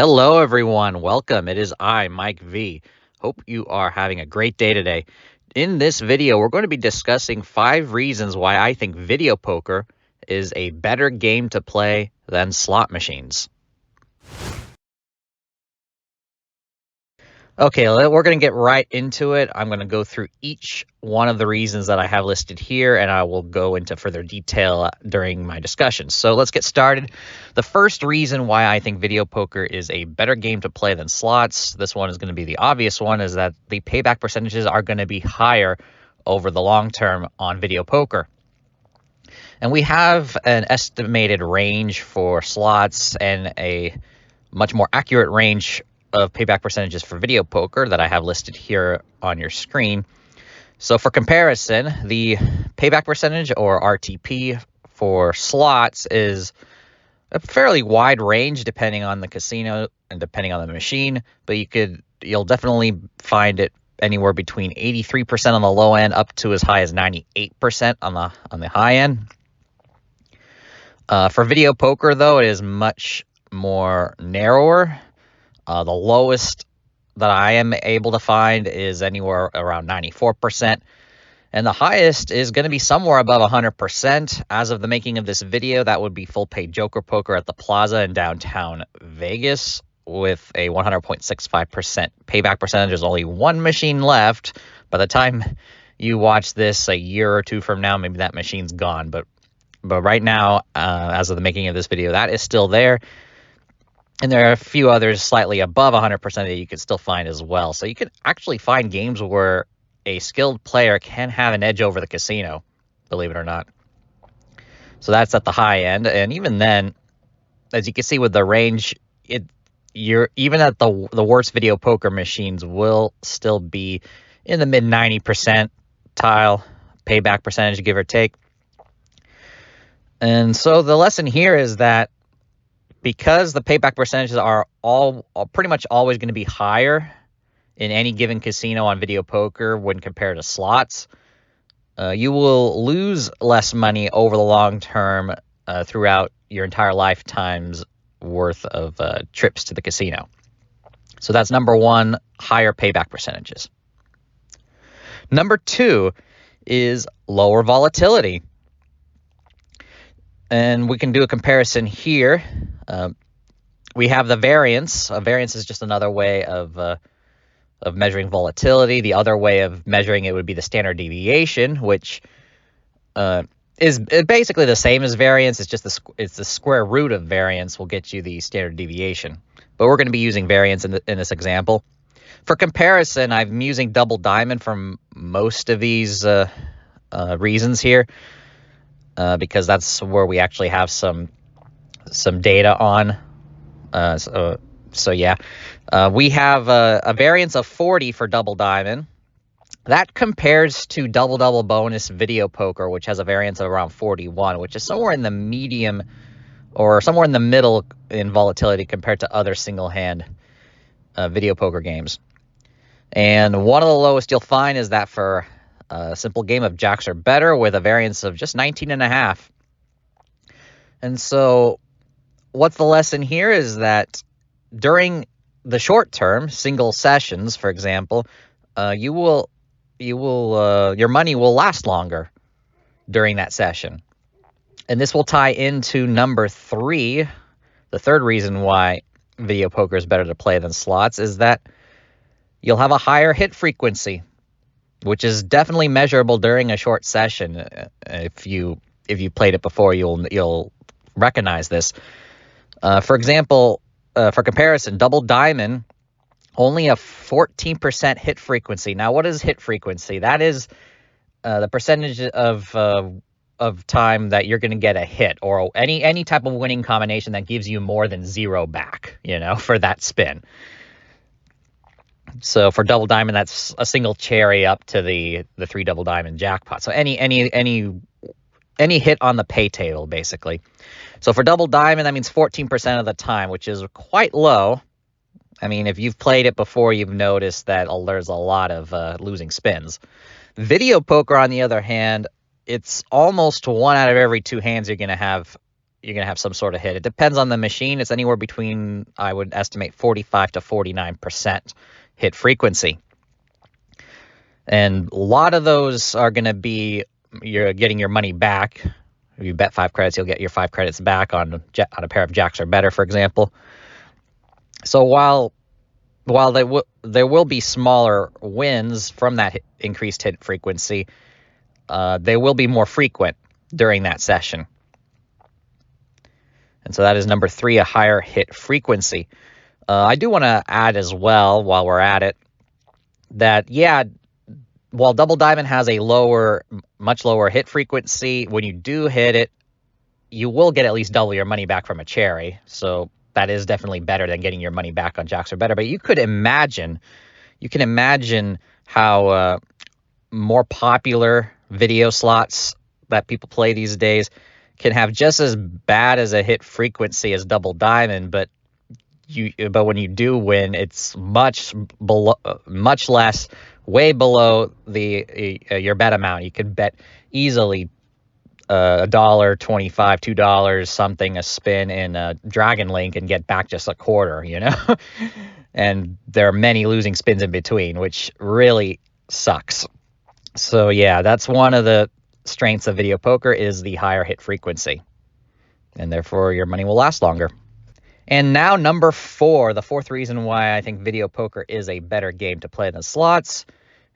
Hello, everyone. Welcome. It is I, Mike V. Hope you are having a great day today. In this video, we're going to be discussing 5 reasons why I think video poker is a better game to play than slot machines. Okay, we're going to get right into it. I'm going to go through each one of the reasons that I have listed here, and I will go into further detail during my discussion. So let's get started. The first reason why I think video poker is a better game to play than slots, this one is going to be the obvious one, is that the payback percentages are going to be higher over the long term on video poker. And we have an estimated range for slots and a much more accurate range of payback percentages for video poker that I have listed here on your screen. So for comparison, the payback percentage, or RTP, for slots is a fairly wide range depending on the casino and depending on the machine, but you'll definitely find it anywhere between 83% on the low end up to as high as 98% on the high end. For video poker, though, it is much more narrower. The lowest that I am able to find is anywhere around 94%. And the highest is going to be somewhere above 100%. As of the making of this video, that would be full pay Joker Poker at the Plaza in downtown Vegas with a 100.65% payback percentage. There's only one machine left. By the time you watch this a year or two from now, maybe that machine's gone. But right now, as of the making of this video, that is still there. And there are a few others slightly above 100% that you can still find as well. So you can actually find games where a skilled player can have an edge over the casino, believe it or not. So that's at the high end. And even then, as you can see with the range, you're even at the worst video poker machines will still be in the mid 90% payback percentage, give or take. And so the lesson here is that because the payback percentages are pretty much always going to be higher in any given casino on video poker when compared to slots, you will lose less money over the long term throughout your entire lifetime's worth of trips to the casino. So that's number one, higher payback percentages. Number two is lower volatility. And we can do a comparison here. We have the variance. Variance is just another way of measuring volatility. The other way of measuring it would be the standard deviation, which is basically the same as variance. It's just it's the square root of variance will get you the standard deviation. But we're going to be using variance in this example. For comparison, I'm using double diamond from most of these reasons here. Because that's where we actually have some data on. So yeah, we have a variance of 40 for double diamond. That compares to double bonus video poker, which has a variance of around 41, which is somewhere in the medium or somewhere in the middle in volatility compared to other single hand video poker games. And one of the lowest you'll find is that for a simple game of jacks or better with a variance of just 19.5. And so what's the lesson here is that during the short term, single sessions, for example, your money will last longer during that session. And this will tie into number 3. The third reason why video poker is better to play than slots is that you'll have a higher hit frequency, which is definitely measurable during a short session. If you played it before, you'll recognize this. For example, for comparison, double diamond, only a 14% hit frequency. Now, what is hit frequency? That is the percentage of time that you're going to get a hit, or any type of winning combination that gives you more than 0 back, for that spin. So for double diamond, that's a single cherry up to the 3 double diamond jackpot. So any hit on the pay table, basically. So for double diamond, that means 14% of the time, which is quite low. I mean, if you've played it before, you've noticed that there's a lot of losing spins. Video poker, on the other hand, it's almost 1 out of every 2 hands you're going to have you're going to have some sort of hit. It depends on the machine. It's anywhere between, I would estimate, 45 to 49% hit frequency. And a lot of those are going to be, you're getting your money back. If you bet 5 credits, you'll get your 5 credits back on a pair of jacks or better, for example. So while there will be smaller wins from that increased hit frequency, they will be more frequent during that session. And so that is number 3, a higher hit frequency. I do want to add as well, while we're at it, that, yeah, while Double Diamond has a much lower hit frequency, when you do hit it, you will get at least double your money back from a cherry. So that is definitely better than getting your money back on jacks or better. But you can imagine how more popular video slots that people play these days can have just as bad as a hit frequency as Double Diamond, but when you do win, it's much less, way below your bet amount. You could bet easily $1, $25, $2 something a spin in Dragon Link and get back just a quarter, and there are many losing spins in between, which really sucks. So yeah, that's one of the strengths of video poker, is the higher hit frequency, and therefore your money will last longer. And now number 4, the 4th reason why I think video poker is a better game to play than slots,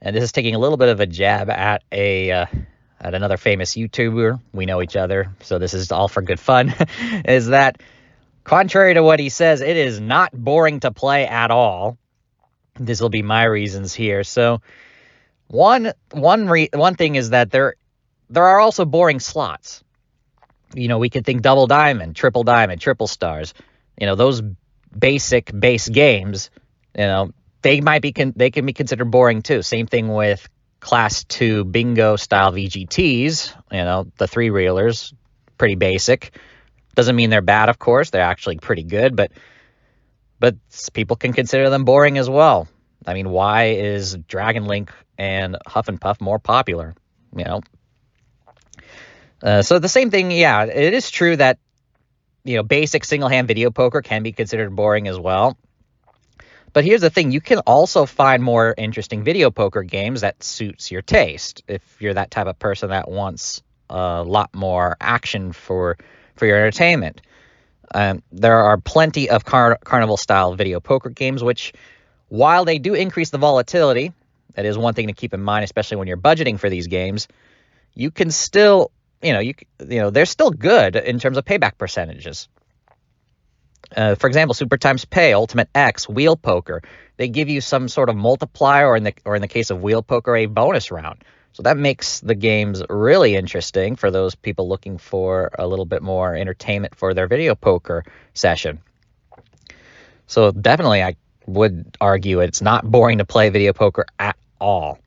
and this is taking a little bit of a jab at another famous YouTuber. We know each other, so this is all for good fun, is that contrary to what he says, it is not boring to play at all. This will be my reasons here. So one thing is that there are also boring slots. We could think Double Diamond, Triple Stars. Those basic base games, they can be considered boring too. Same thing with Class 2 bingo style VGTs, the 3-reelers, pretty basic. Doesn't mean they're bad, of course. They're actually pretty good, but people can consider them boring as well. I mean, why is Dragon Link and Huff and Puff more popular? So the same thing, yeah, it is true that, basic single-hand video poker can be considered boring as well. But here's the thing, you can also find more interesting video poker games that suits your taste, if you're that type of person that wants a lot more action for your entertainment. There are plenty of carnival-style video poker games, which, while they do increase the volatility, that is one thing to keep in mind, especially when you're budgeting for these games, you can still, they're still good in terms of payback percentages. For example, Super Times Pay, Ultimate X, Wheel Poker, they give you some sort of multiplier, or in the case of Wheel Poker, a bonus round. So that makes the games really interesting for those people looking for a little bit more entertainment for their video poker session. So definitely, I would argue it's not boring to play video poker at all.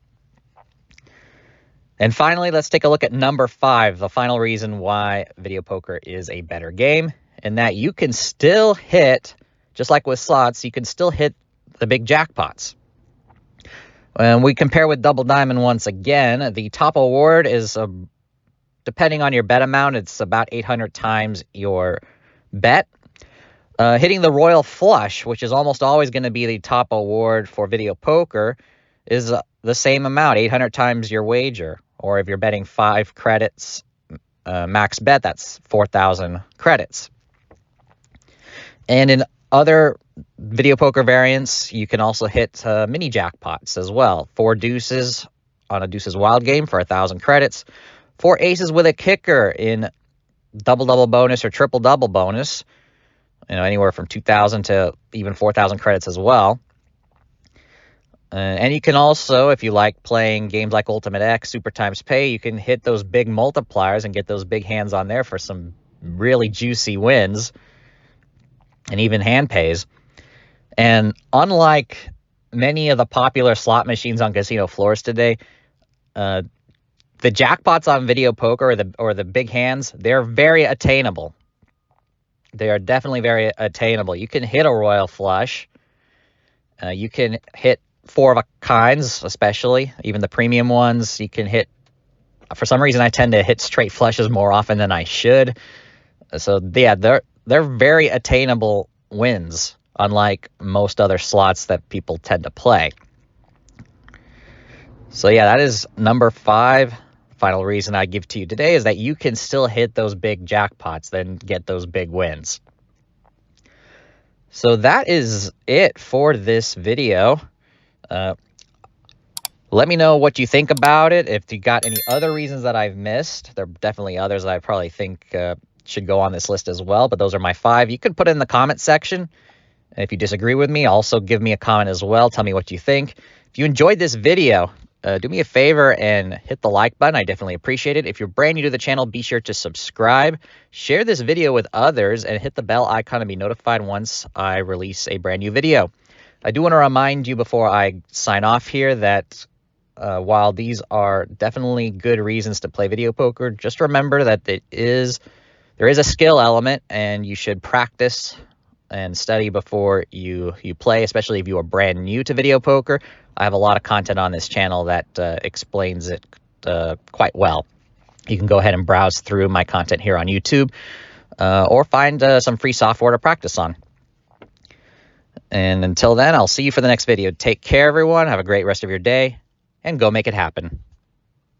And finally, let's take a look at number 5, the final reason why video poker is a better game, and that you can still hit, just like with slots, you can still hit the big jackpots. When we compare with Double Diamond once again, the top award is, depending on your bet amount, it's about 800 times your bet. Hitting the Royal Flush, which is almost always going to be the top award for video poker, is the same amount, 800 times your wager. Or if you're betting 5 credits max bet, that's 4,000 credits. And in other video poker variants, you can also hit mini jackpots as well. 4 deuces on a deuces wild game for 1,000 credits. 4 aces with a kicker in double-double bonus or triple-double bonus. Anywhere from 2,000 to even 4,000 credits as well. And you can also, if you like playing games like Ultimate X, Super Times Pay, you can hit those big multipliers and get those big hands on there for some really juicy wins and even hand pays. And unlike many of the popular slot machines on casino floors today, the jackpots on video poker or the big hands, they're very attainable. They are definitely very attainable. You can hit a Royal Flush. You can hit 4 of a kinds, especially, even the premium ones. You can hit, for some reason, I tend to hit straight flushes more often than I should. So yeah, they're very attainable wins, unlike most other slots that people tend to play. So yeah, that is number 5. Final reason I give to you today is that you can still hit those big jackpots, then get those big wins. So that is it for this video. Let me know what you think about it. If you got any other reasons that I've missed, there are definitely others that I probably think should go on this list as well, but those are my 5. You can put it in the comment section. If you disagree with me, also give me a comment as well. Tell me what you think. If you enjoyed this video, do me a favor and hit the like button. I definitely appreciate it. If you're brand new to the channel, be sure to subscribe, share this video with others, and hit the bell icon to be notified once I release a brand new video. I do want to remind you before I sign off here that while these are definitely good reasons to play video poker, just remember that there is a skill element, and you should practice and study before you play, especially if you are brand new to video poker. I have a lot of content on this channel that explains it quite well. You can go ahead and browse through my content here on YouTube or find some free software to practice on. And until then, I'll see you for the next video. Take care, everyone. Have a great rest of your day, and go make it happen.